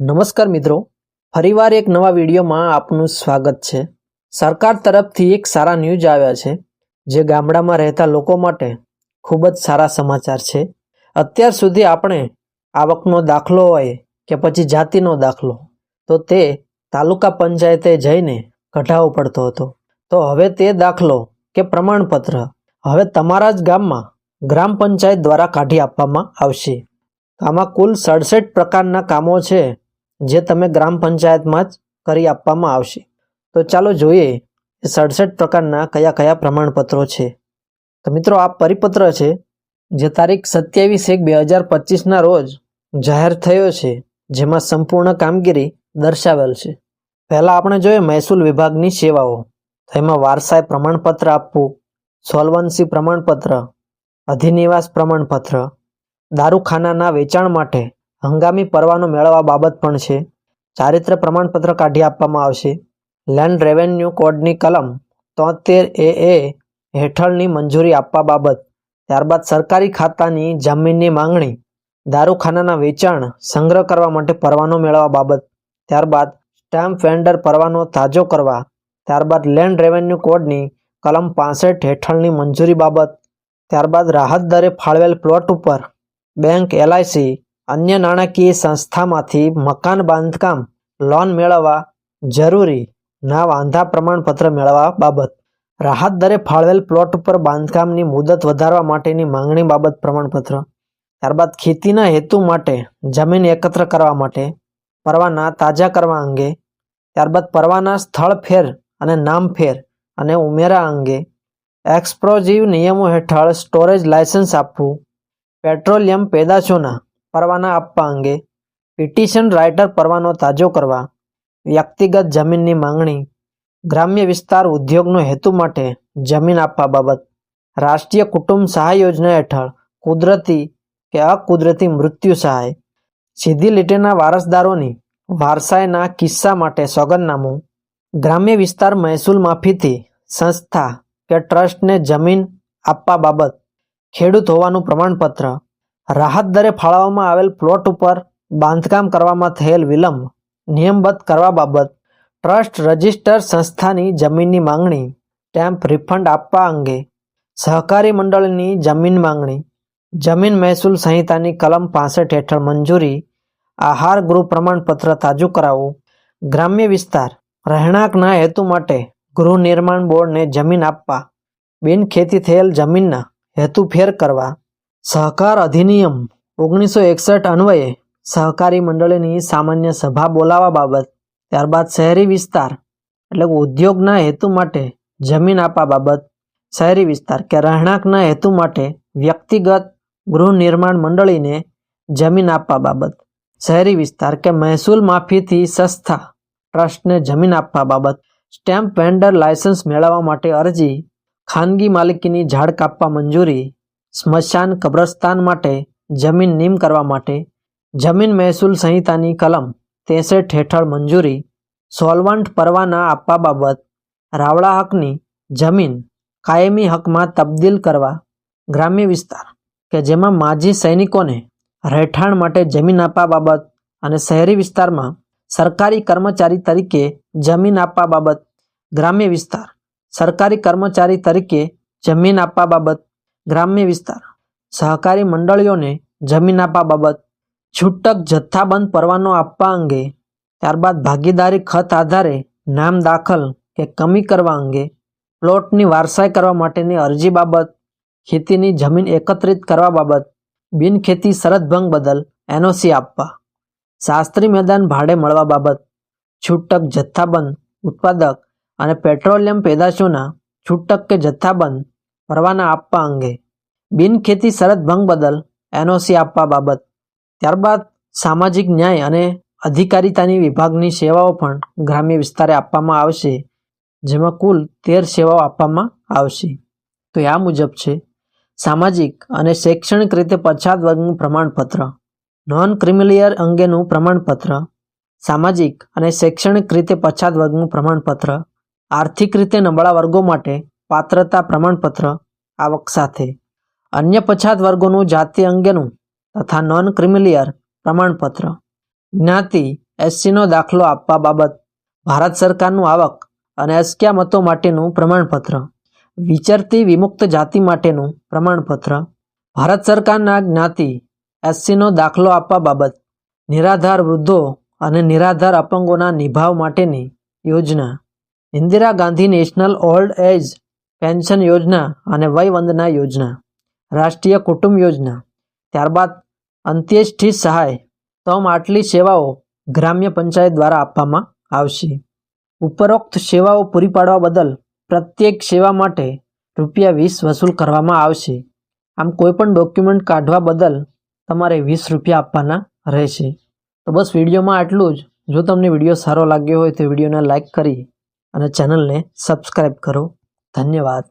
નમસ્કાર મિત્રો, ફરીવાર એક નવા વિડીયોમાં આપનું સ્વાગત છે। સરકાર તરફથી એક સારા ન્યૂઝ આવ્યા છે, જે ગામડામાં રહેતા લોકો માટે ખૂબ જ સારા સમાચાર છે। અત્યાર સુધી આપણે આવકનો દાખલો હોય કે પછી જાતિનો દાખલો તો તે તાલુકા પંચાયતે જઈને કઢાવવો પડતો હતો, તો હવે તે દાખલો કે પ્રમાણપત્ર હવે તમારા જ ગામમાં ગ્રામ પંચાયત દ્વારા કાઢી આપવામાં આવશે। આમાં કુલ 67 પ્રકારના કામો છે જે તમે ગ્રામ પંચાયતમાં જ કરી આપવામાં આવશે। તો ચાલો જોઈએ એ 67 પ્રકારના કયા કયા પ્રમાણપત્રો છે। તો મિત્રો, આ પરિપત્ર છે જે તારીખ 27/1/2025ના રોજ જાહેર થયો છે, જેમાં સંપૂર્ણ કામગીરી દર્શાવેલ છે। પહેલાં આપણે જોઈએ મહેસૂલ વિભાગની સેવાઓ, તો એમાં વારસાઈ પ્રમાણપત્ર આપવું, સોલ્વન્સી પ્રમાણપત્ર, અધિનિવાસ પ્રમાણપત્ર, દારૂખાનાના વેચાણ માટે હંગામી પરવાનો મેળવવા બાબત પણ છે। ચારિત્ર્ય પ્રમાણપત્ર કાઢી આપવામાં આવશે। લેન્ડ રેવન્યુ કોડની કલમ 73A હેઠળની મંજૂરી આપવા બાબત, ત્યારબાદ સરકારી ખાતાની જમીનની માંગણી, દારૂખાનાના વેચાણ સંગ્રહ કરવા માટે પરવાનો મેળવવા બાબત, ત્યારબાદ સ્ટેમ્પ વેન્ડર પરવાનો તાજો કરવા, ત્યારબાદ લેન્ડ રેવન્યુ કોડની કલમ 65 હેઠળની મંજૂરી બાબત, ત્યારબાદ રાહત દરે ફાળવેલ પ્લોટ ઉપર બેંક, LIC, અન્ય નાણાકીય સંસ્થામાંથી મકાન બાંધકામ લોન મેળવવા જરૂરી ના વાંધા પ્રમાણપત્ર મેળવવા બાબત, રાહત દરે ફાળવેલ પ્લોટ ઉપર બાંધકામની મુદત વધારવા માટેની માંગણી બાબત પ્રમાણપત્ર, ત્યારબાદ ખેતીના હેતુ માટે જમીન એકત્ર કરવા માટે પરવાના તાજા કરવા અંગે, ત્યારબાદ પરવાના સ્થળ ફેર અને નામ ફેર અને ઉમેરા અંગે, એક્સપ્લોઝિવ નિયમો હેઠળ સ્ટોરેજ લાયસન્સ આપવું, પેટ્રોલિયમ પેદાશોના પરવાના આપવા અંગે, પિટિશન રાઇટર પરવાનો તાજો કરવા, વ્યક્તિગત જમીનની માંગણી, ગ્રામ્ય વિસ્તાર ઉદ્યોગનો હેતુ માટે જમીન આપવા બાબત, રાષ્ટ્રીય કુટુંબ સહાય યોજના હેઠળ કુદરતી કે અકુદરતી મૃત્યુ સહાય, સીધી લીટીના વારસદારોની વારસાઈના કિસ્સા માટે સોગંદનામું, ગ્રામ્ય વિસ્તાર મહેસૂલ માફીથી સંસ્થા કે ટ્રસ્ટને જમીન આપવા બાબત, ખેડૂત હોવાનું પ્રમાણપત્ર, રાહત દરે ફાળવવામાં આવેલ પ્લોટ ઉપર બાંધકામ કરવામાં થયેલ વિલંબ નિયમબદ્ધ કરવા બાબત, ટ્રસ્ટ રજિસ્ટર સંસ્થાની જમીનની માંગણી, સ્ટેમ્પ રિફંડ આપવા અંગે, સહકારી મંડળની જમીન માંગણી, જમીન મહેસૂલ સંહિતાની કલમ 65 હેઠળ મંજૂરી, આહાર ગૃહ પ્રમાણપત્ર તાજું કરાવવું, ગ્રામ્ય વિસ્તાર રહેણાંકના હેતુ માટે ગૃહ નિર્માણ બોર્ડને જમીન આપવા, બિનખેતી થયેલ જમીનના હેતુ ફેર કરવા, સહકાર અધિનિયમ 1961 અન્વયે સહકારી મંડળીની સામાન્ય સભા બોલાવવા બાબત, ત્યારબાદ શહેરી વિસ્તાર એટલે ઉદ્યોગના હેતુ માટે જમીન આપવા બાબત, શહેરી વિસ્તાર કે રહેણાંકના હેતુ માટે વ્યક્તિગત ગૃહ નિર્માણ મંડળીને જમીન આપવા બાબત, શહેરી વિસ્તાર કે મહેસૂલ માફીથી સંસ્થા ટ્રસ્ટને જમીન આપવા બાબત, સ્ટેમ્પ વેન્ડર લાયસન્સ મેળવવા માટે અરજી, ખાનગી માલિકીની ઝાડ કાપવા મંજૂરી, સ્મશાન કબ્રસ્તાન માટે જમીન નીમ કરવા માટે, જમીન મહેસૂલ સંહિતાની કલમ 63 હેઠળ મંજૂરી, સોલ્વન્ટ પરવાના આપવા બાબત, રાવળા હકની જમીન કાયમી હકમાં તબદીલ કરવા, ગ્રામ્ય વિસ્તાર કે જેમાં માજી સૈનિકોને રહેઠાણ માટે જમીન આપવા બાબત અને શહેરી વિસ્તારમાં સરકારી કર્મચારી તરીકે જમીન આપવા બાબત, ગ્રામ્ય વિસ્તાર સરકારી કર્મચારી તરીકે જમીન આપવા બાબત, ગ્રામ્ય વિસ્તાર સહકારી મંડળીઓને જમીન આપવા બાબત, છૂટક જથ્થાબંધ પરવાનો આપવા અંગે, ત્યારબાદ ભાગીદારી ખત આધારે નામ દાખલ કે કમી કરવા અંગે, પ્લોટની વારસાઈ કરવા માટેની અરજી બાબત, ખેતીની જમીન એકત્રિત કરવા બાબત, બિનખેતી શરતભંગ બદલ NOC આપવા, શાસ્ત્રી મેદાન ભાડે મળવા બાબત, છૂટક જથ્થાબંધ ઉત્પાદક અને પેટ્રોલિયમ પેદાશોના છૂટક કે જથ્થાબંધ પરવાના આપવા અંગે, બિનખેતી શરતભંગ બદલ NOC આપવા બાબત, ત્યારબાદ સામાજિક ન્યાય અને અધિકારીતાની વિભાગની સેવાઓ પણ ગ્રામ્ય વિસ્તારે આપવામાં આવશે, જેમાં કુલ 13 સેવાઓ આપવામાં આવશે। તો આ મુજબ છે સામાજિક અને શૈક્ષણિક રીતે પછાત વર્ગનું પ્રમાણપત્ર, નોન ક્રિમિલિયર અંગેનું પ્રમાણપત્ર, સામાજિક અને શૈક્ષણિક રીતે પછાત વર્ગનું પ્રમાણપત્ર, આર્થિક રીતે નબળા વર્ગો માટે પાત્રતા પ્રમાણપત્ર આવક સાથે, અન્ય પછાત વર્ગોનું જાતિ અંગેનું તથા નોન ક્રિમિલિયર પ્રમાણપત્ર, જ્ઞાતિ એસસીનો દાખલો આપવા બાબત, ભારત સરકારનું આવક અને અસ્ક્યામતો માટેનું પ્રમાણપત્ર, વિચરતી વિમુક્ત જાતિ માટેનું પ્રમાણપત્ર, ભારત સરકારના જ્ઞાતિ એસસીનો દાખલો આપવા બાબત, નિરાધાર વૃદ્ધો અને નિરાધાર અપંગોના નિભાવ માટેની યોજના, Indira Gandhi national old age pension યોજના અને વયવંદના યોજના, રાષ્ટ્રીય કુટુંબ યોજના, ત્યારબાદ અંત્યેષ્ટિ સહાય. તો આટલી સેવાઓ ગ્રામ્ય પંચાયત દ્વારા આપવામાં આવશે. ઉપરોક્ત સેવાઓ પૂરી પાડવા બદલ પ્રત્યેક સેવા માટે ₹20 વસૂલ કરવામાં આવશે. આમ કોઈપણ ડોક્યુમેન્ટ કાઢવા બદલ તમારે ₹20 આપવાના રહેશે. તો બસ વિડીયોમાં આટલું જ. જો તમને વિડીયો સારો લાગ્યો હોય તો વિડીયોને લાઇક કરી અને ચેનલને સબસ્ક્રાઈબ કરો. ધન્યવાદ.